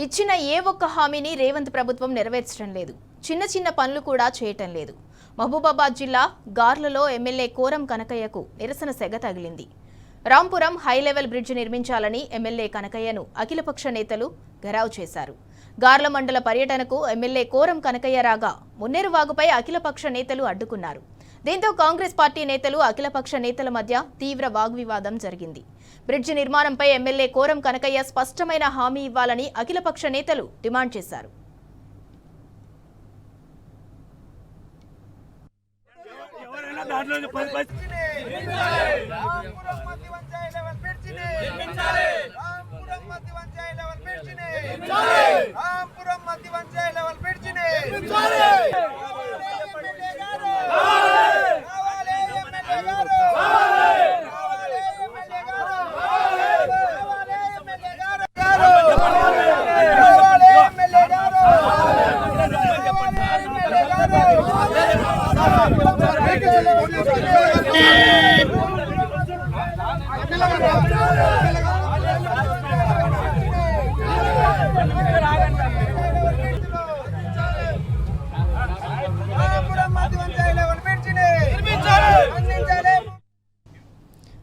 ఇచ్చిన ఏ ఒక్క హామీని రేవంత్ ప్రభుత్వం నెరవేర్చడం లేదు. చిన్న చిన్న పనులు కూడా చేయటం లేదు. మహబూబాబాద్ జిల్లా గార్లలో ఎమ్మెల్యే కోరం కనకయ్యకు నిరసన సెగ తగిలింది. రాంపురం హై లెవెల్ బ్రిడ్జ్ నిర్మించాలని ఎమ్మెల్యే కనకయ్యను అఖిలపక్ష నేతలు గరావు చేశారు. గార్ల మండల పర్యటనకు ఎమ్మెల్యే కోరం కనకయ్య రాగా మున్నేరువాగుపై అఖిలపక్ష నేతలు అడ్డుకున్నారు. దీంతో కాంగ్రెస్ పార్టీ నేతలు అఖిలపక్ష నేతల మధ్య తీవ్ర వాగ్వివాదం జరిగింది. బ్రిడ్జి నిర్మాణంపై ఎమ్మెల్యే కోరం కనకయ్య స్పష్టమైన హామీ ఇవ్వాలని అఖిలపక్ష నేతలు డిమాండ్ చేశారు.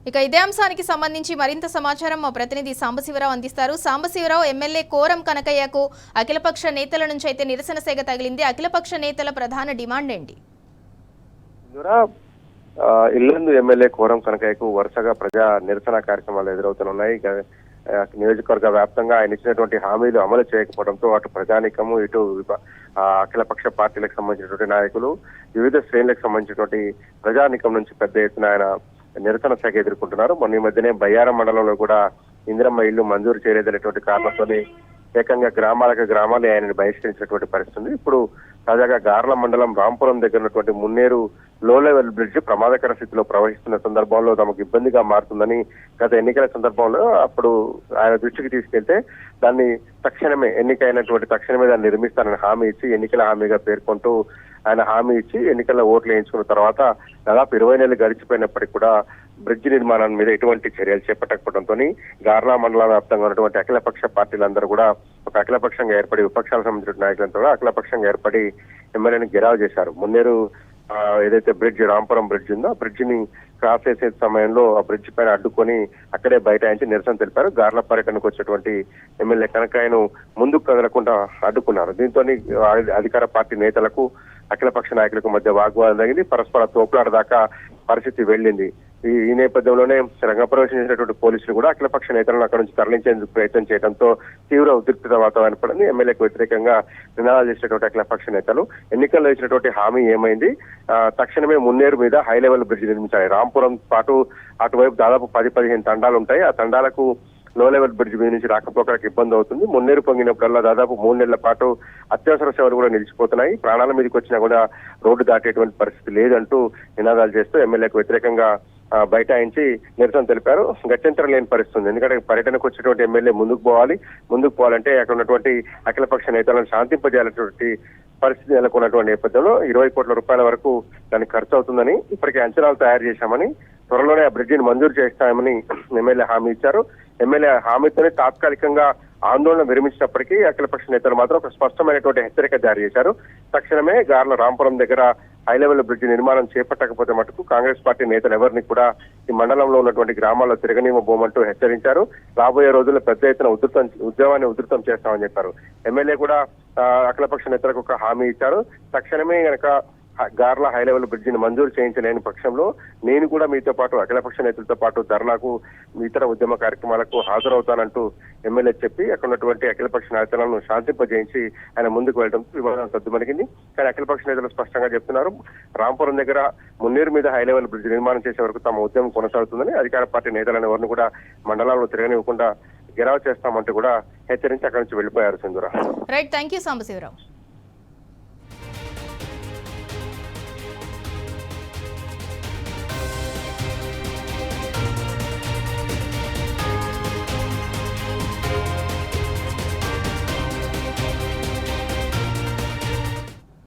ఇక ఇదే అంశానికి సంబంధించి మరింత సమాచారం మా ప్రతినిధి సాంబశివరావు అందిస్తారు. సాంబశివరావు, ఎమ్మెల్యే కోరం కనకయ్యకు అఖిలపక్ష నేతల నుంచి అయితే నిరసన సేగ తగిలింది. అఖిలపక్ష నేతల ప్రధాన డిమాండ్ ఏంటి? ఇల్లందు ఎమ్మెల్యే కోరం కనకయ్యకు వరుసగా ప్రజా నిరసన కార్యక్రమాలు ఎదురవుతున్నాయి. నియోజకవర్గ వ్యాప్తంగా ఆయన ఇచ్చినటువంటి హామీలు అమలు చేయకపోవడంతో అటు ప్రజానికము ఇటు అఖిలపక్ష పార్టీలకు సంబంధించినటువంటి నాయకులు వివిధ శ్రేణులకు సంబంధించినటువంటి ప్రజానికం నుంచి పెద్ద ఎత్తున ఆయన నిరసన శాఖ ఎదుర్కొంటున్నారు. మొన్న ఈ మధ్యనే బయ్యారం మండలంలో కూడా ఇందిరమ్మ ఇల్లు మంజూరు చేయలేదనేటువంటి కారణంతో ఏకంగా గ్రామాలే ఆయనని బహిష్కరించినటువంటి పరిస్థితి. ఇప్పుడు తాజాగా గార్ల మండలం రాంపురం దగ్గర ఉన్నటువంటి మున్నేరు లో లెవెల్ బ్రిడ్జ్ ప్రమాదకర స్థితిలో ప్రవహిస్తున్న సందర్భంలో తమకు ఇబ్బందిగా మారుతుందని గత ఎన్నికల సందర్భంలో అప్పుడు ఆయన దృష్టికి తీసుకెళ్తే దాన్ని ఎన్నికైనటువంటి తక్షణమే దాన్ని నిర్మిస్తానని హామీ ఇచ్చి ఎన్నికల హామీగా పేర్కొంటూ ఆయన హామీ ఇచ్చి ఎన్నికల్లో ఓట్లు వేయించుకున్న తర్వాత దాదాపు 20 నెలలు గడిచిపోయినప్పటికీ కూడా బ్రిడ్జ్ నిర్మాణం మీద ఎటువంటి చర్యలు చేపట్టకపోవడంతో గార్లా మండల వ్యాప్తంగా ఉన్నటువంటి అఖిలపక్ష పార్టీలందరూ కూడా ఒక అఖిలపక్షంగా ఏర్పడి విపక్షాలకు సంబంధించిన నాయకులంతా కూడా అఖిలపక్షంగా ఏర్పడి ఎమ్మెల్యేని గెరావ్ చేశారు. మున్నేరు ఏదైతే బ్రిడ్జ్ రాంపురం బ్రిడ్జ్ ఉందో ఆ బ్రిడ్జ్ ని క్రాస్ చేసే సమయంలో ఆ బ్రిడ్జ్ పైన అడ్డుకొని అక్కడే బైఠాయించి నిరసన తెలిపారు. గార్ల పర్యటనకు వచ్చేటువంటి ఎమ్మెల్యే కనకయ్యను ముందుకు కదలకుండా అడ్డుకున్నారు. దీంతో అధికార పార్టీ నేతలకు అఖిలపక్ష నాయకులకు మధ్య వాగ్వాదం జరిగింది. పరస్పర తోపులాట దాకా పరిస్థితి వెళ్ళింది. ఈ నేపథ్యంలోనే రంగప్రవేశించినటువంటి పోలీసులు కూడా అఖిలపక్ష నేతలను అక్కడి నుంచి తరలించేందుకు ప్రయత్నం చేయడంతో తీవ్ర ఉద్రిక్తత వాతావరణం పడింది. ఎమ్మెల్యేకు వ్యతిరేకంగా నినాదాలు చేసినటువంటి అఖిలపక్ష నేతలు ఎన్నికల్లో ఇచ్చినటువంటి హామీ ఏమైంది, తక్షణమే మున్నేరు మీద హై లెవెల్ బ్రిడ్జ్ నిర్మించాలి. రాంపురం పాటు అటువైపు దాదాపు 10-15 తండాలు ఉంటాయి. ఆ తండాలకు లో లెవెల్ బ్రిడ్జ్ మీద నుంచి రాకపోకలకు ఇబ్బంది అవుతుంది. మున్నేరు పొంగినప్పుడల్లా దాదాపు 3 నెలల పాటు అత్యవసర సేవలు కూడా నిలిచిపోతున్నాయి. ప్రాణాల మీదకి వచ్చినా కూడా రోడ్డు దాటేటువంటి పరిస్థితి లేదంటూ నినాదాలు చేస్తూ ఎమ్మెల్యేకు వ్యతిరేకంగా బైఠాయించి నిరసన తెలిపారు. గత్యంతరం లేని పరిస్థితి. ఎందుకంటే పర్యటనకు వచ్చేటువంటి ఎమ్మెల్యే ముందుకు పోవాలంటే అక్కడ ఉన్నటువంటి అఖిలపక్ష నేతలను శాంతింపజేయాలనేటువంటి పరిస్థితి నెలకొన్నటువంటి నేపథ్యంలో 20 కోట్ల రూపాయల వరకు దానికి ఖర్చు అవుతుందని ఇప్పటికే అంచనాలు తయారు చేశామని త్వరలోనే ఆ బ్రిడ్జిని మంజూరు చేస్తామని ఎమ్మెల్యే హామీ ఇచ్చారు. ఎమ్మెల్యే హామీతోనే తాత్కాలికంగా ఆందోళన విరమించినప్పటికీ అఖిలపక్ష నేతలు మాత్రం ఒక స్పష్టమైనటువంటి హెచ్చరిక జారీ చేశారు. తక్షణమే గార్ల రాంపురం దగ్గర హై లెవెల్ బ్రిడ్జ్ నిర్మాణం చేపట్టకపోతే మటుకు కాంగ్రెస్ పార్టీ నేతలు ఎవరిని కూడా ఈ మండలంలో ఉన్నటువంటి గ్రామాల్లో తిరగనివ్వబోమంటూ హెచ్చరించారు. రాబోయే రోజుల్లో పెద్ద ఎత్తున ఉద్యమాన్ని ఉధృతం చేస్తామని చెప్పారు. ఎమ్మెల్యే కూడా అఖిలపక్ష నేతలకు ఒక హామీ ఇచ్చారు. తక్షణమే గనక గార్ల హై లెవెల్ బ్రిడ్జిని మంజూరు చేయించలేని పక్షంలో నేను కూడా మీతో పాటు అఖిలపక్ష నేతలతో పాటు ధర్నాకు ఇతర ఉద్యమ కార్యక్రమాలకు హాజరవుతానంటూ ఎమ్మెల్యే చెప్పి అక్కడ ఉన్నటువంటి అఖిలపక్ష నేతలను శాంతింపజేయించి ఆయన ముందుకు వెళ్ళడంతో వివాదం సద్దుమణిగింది. కానీ అఖిలపక్ష నేతలు స్పష్టంగా చెప్తున్నారు, రాంపురం దగ్గర మున్నేరు మీద హై లెవెల్ బ్రిడ్జ్ నిర్మాణం చేసే వరకు తమ ఉద్యమం కొనసాగుతుందని. అధికార పార్టీ నేతలను ఎవరిని కూడా మండలాల్లో తిరగనివ్వకుండా గెరావ్ చేస్తామంటూ కూడా హెచ్చరించి అక్కడి నుంచి వెళ్లిపోయారు. Sindhura. Right, thank you Sambasivarao.